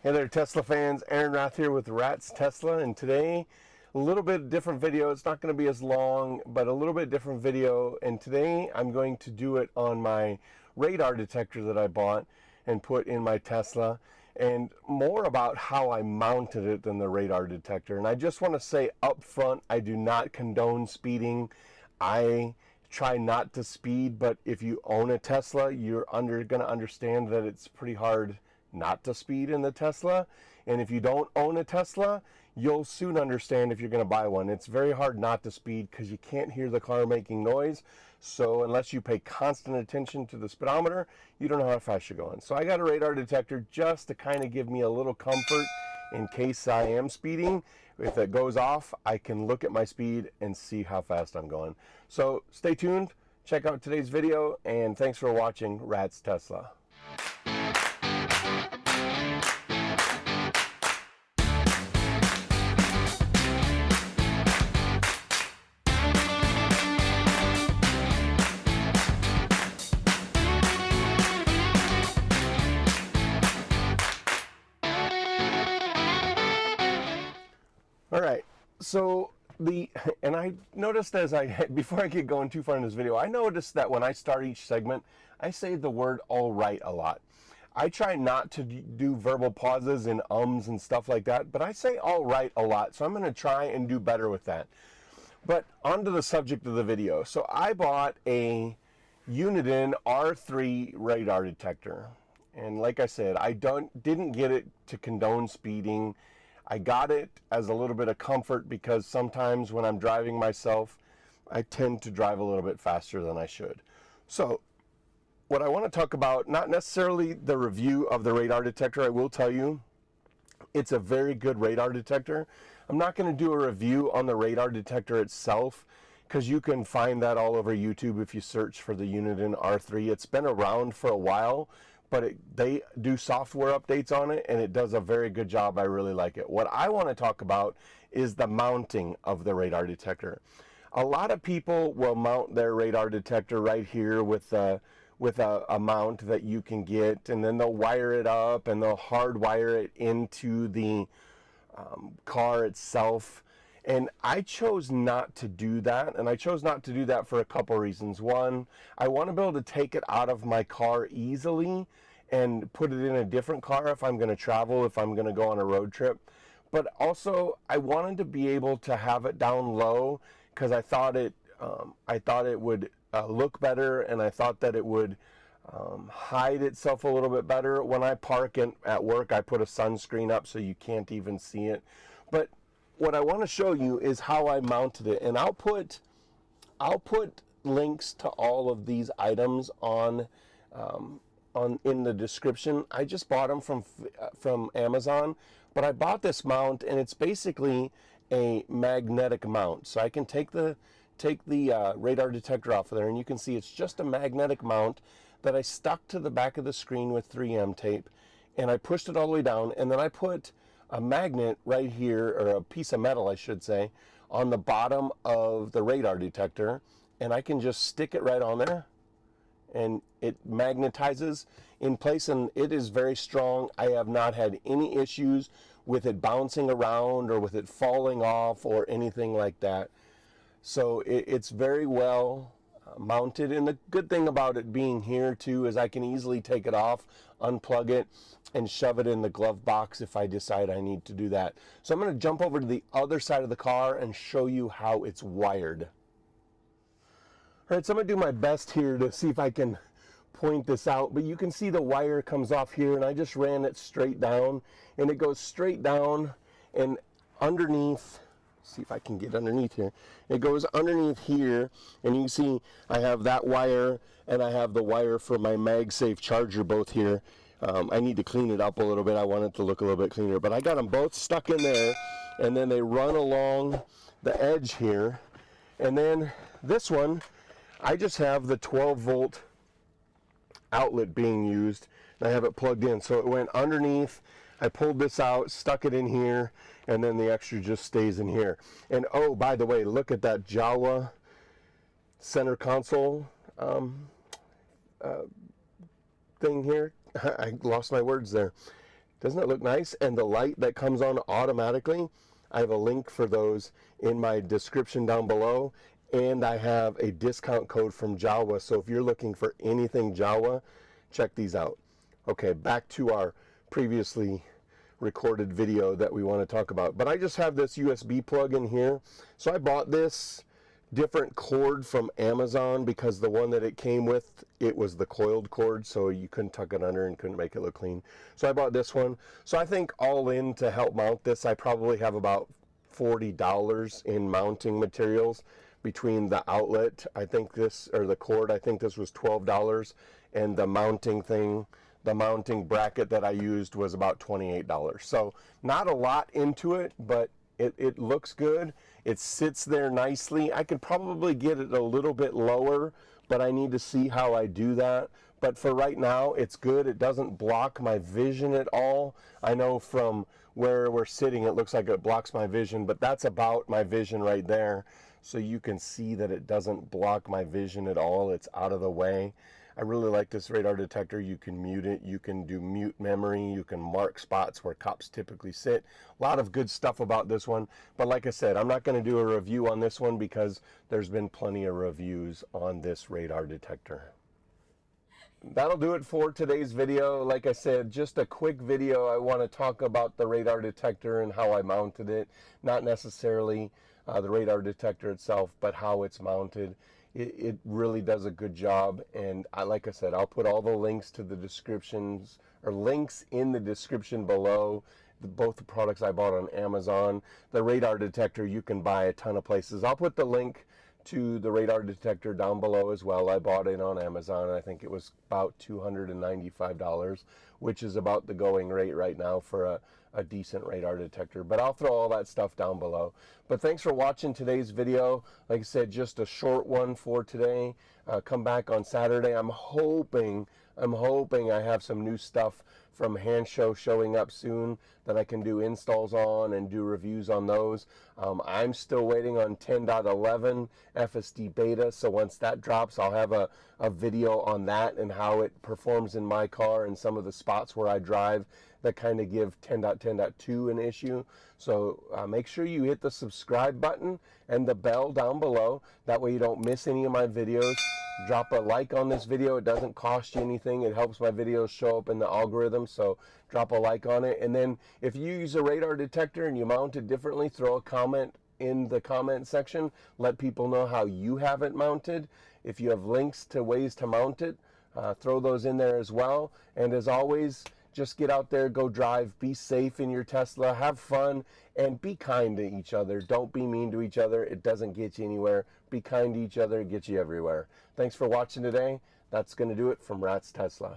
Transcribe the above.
Hey there, Tesla fans. Aaron Rath here with RatsTesla, and today a little bit different video. It's not going to be as long, but a little bit different video. And today I'm going to do it on my radar detector that I bought and put in my Tesla, and more about how I mounted it than the radar detector. And I just want to say up front, I do not condone speeding. I try not to speed, but if you own a Tesla, you're going to understand that it's pretty hard not to speed in the Tesla. And if you don't own a Tesla, you'll soon understand if you're going to buy one. It's very hard not to speed because you can't hear the car making noise. So unless you pay constant attention to the speedometer, you don't know how fast you're going. So I got a radar detector just to kind of give me a little comfort in case I am speeding. If it goes off, I can look at my speed and see how fast I'm going. So stay tuned, check out today's video, and thanks for watching RatsTesla. All right, so I noticed before I get going too far in this video, I noticed that when I start each segment, I say the word all right a lot. I try not to do verbal pauses and ums and stuff like that, but I say all right a lot, so I'm going to try and do better with that. But on to the subject of the video. So I bought a Uniden R3 radar detector, and like I said, I didn't get it to condone speeding. I got it as a little bit of comfort because sometimes when I'm driving myself, I tend to drive a little bit faster than I should. So what I want to talk about, not necessarily the review of the radar detector. I will tell you, it's a very good radar detector. I'm not going to do a review on the radar detector itself because you can find that all over YouTube if you search for the Uniden R3. It's been around for a while, but they do software updates on it, and it does a very good job. I really like it. What I want to talk about is the mounting of the radar detector. A lot of people will mount their radar detector right here with a mount that you can get, and then they'll wire it up and they'll hardwire it into the car itself. And I chose not to do that, and I chose not to do that for a couple reasons. One, I want to be able to take it out of my car easily and put it in a different car if I'm going to travel, if I'm going to go on a road trip. But also, I wanted to be able to have it down low because I thought it would look better, and I thought that it would hide itself a little bit better. When I park at work, I put a sunscreen up so you can't even see it. But what I want to show you is how I mounted it, and I'll put links to all of these items in the description. I just bought them from Amazon, but I bought this mount, and it's basically a magnetic mount. So I can take the radar detector off of there, and you can see it's just a magnetic mount that I stuck to the back of the screen with 3M tape, and I pushed it all the way down, and then I put a magnet right here, or a piece of metal I should say, on the bottom of the radar detector, and I can just stick it right on there, and it magnetizes in place, and it is very strong. I have not had any issues with it bouncing around or with it falling off or anything like that. So it's very well mounted, and the good thing about it being here too is I can easily take it off, unplug it, and shove it in the glove box if I decide I need to do that. So I'm going to jump over to the other side of the car and show you how it's wired. All right, so I'm going to do my best here to see if I can point this out, but you can see the wire comes off here, and I just ran it straight down, and it goes straight down and underneath. See if I can get underneath here. It goes underneath here, and you can see I have that wire, and I have the wire for my MagSafe charger both here. I need to clean it up a little bit. I want it to look a little bit cleaner, but I got them both stuck in there, and then they run along the edge here. And then this one, I just have the 12-volt outlet being used, and I have it plugged in. So it went underneath. I pulled this out, stuck it in here, and then the extra just stays in here. And oh, by the way, look at that Jawa center console thing here. I lost my words there. Doesn't it look nice? And the light that comes on automatically, I have a link for those in my description down below, and I have a discount code from Jawa, so if you're looking for anything Jawa, check these out. Okay, back to our previously recorded video that we want to talk about. But I just have this USB plug in here. So I bought this different cord from Amazon because the one that it came with, it was the coiled cord, so you couldn't tuck it under and couldn't make it look clean. So I bought this one. So I think all in to help mount this, I probably have about $40 in mounting materials between the outlet, I think this, or the cord, I think this was $12, and the mounting thing, the mounting bracket that I used was about $28. So not a lot into it, but it looks good. It sits there nicely. I could probably get it a little bit lower, but I need to see how I do that. But for right now, it's good. It doesn't block my vision at all. I know from where we're sitting, it looks like it blocks my vision, but that's about my vision right there. So you can see that it doesn't block my vision at all. It's out of the way. I really like this radar detector. You can mute it, you can do mute memory, you can mark spots where cops typically sit. A lot of good stuff about this one, but like I said, I'm not going to do a review on this one because there's been plenty of reviews on this radar detector. That'll do it for today's video. Like I said, just a quick video. I want to talk about the radar detector and how I mounted it, not necessarily the radar detector itself, but how it's mounted. It really does a good job, and like I said, I'll put all the links to the descriptions, or links in the description below. Both the products I bought on Amazon. The radar detector you can buy a ton of places. I'll put the link to the radar detector down below as well. I bought it on Amazon. I think it was about $295, which is about the going rate right now for a decent radar detector. But I'll throw all that stuff down below. But thanks for watching today's video. Like I said, just a short one for today. Come back on Saturday. I'm hoping I have some new stuff from Hansshow showing up soon that I can do installs on and do reviews on those. I'm still waiting on 10.11 FSD Beta, so once that drops, I'll have a video on that and how it performs in my car and some of the spots where I drive that kind of give 10.10.2 an issue. So make sure you hit the subscribe button and the bell down below. That way you don't miss any of my videos. Drop a like on this video. It doesn't cost you anything. It helps my videos show up in the algorithm, so drop a like on it. And then if you use a radar detector and you mount it differently, throw a comment in the comment section. Let people know how you have it mounted. If you have links to ways to mount it, throw those in there as well. And as always, just get out there, go drive, be safe in your Tesla, have fun, and be kind to each other. Don't be mean to each other. It doesn't get you anywhere. Be kind to each other. It gets you everywhere. Thanks for watching today. That's going to do it from RatsTesla.